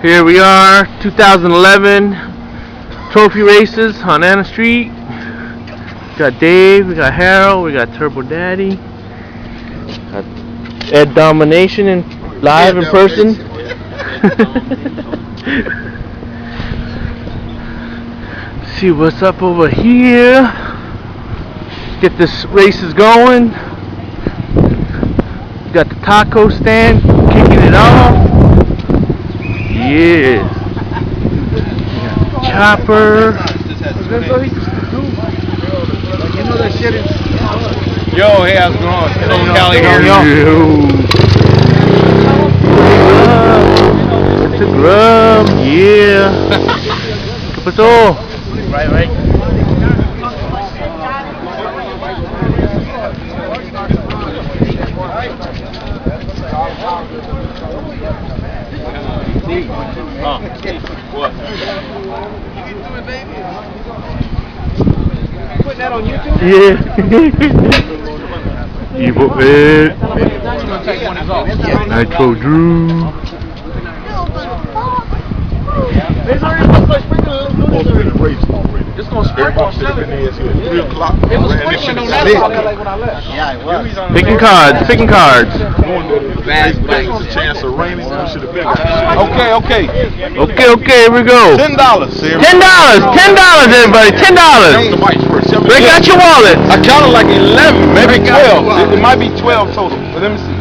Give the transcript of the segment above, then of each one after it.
Here we are, 2011 trophy races on Anna Street. We got Dave, we got Harold, we got Turbo Daddy, got Ed Domination live in person. See what's up over here. Let's get this races going. Got the taco stand kicking it off. Yeah. Chopper. Yo, hey, how's it going? Hello, Cali here. It's a grub. Yeah. ¿Qué pasó? Right. What? Putting that on YouTube? Yeah. Evil Ed. Nitro Drew. It's gonna sprinkle on 3 o'clock. It was sprinkling on that like when I left. Yeah, it was. Picking cards. Chance of raining. Okay. Okay, here we go. $10. $10, everybody, $10. Break out your wallet. I counted like 11, maybe 12. It might be 12 total, but let me see.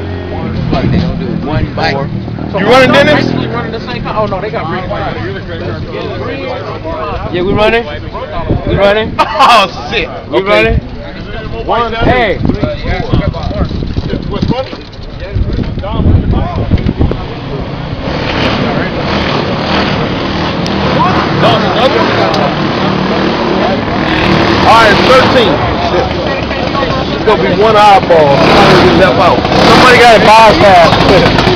They gonna do one bike. You running, Dennis? Running the same car. Oh no, they got green. Yeah, we running? Oh, shit. We running? One. Hey. What's funny? Alright, 13. It's gonna be one eyeball. Somebody left out. Somebody got a bypass.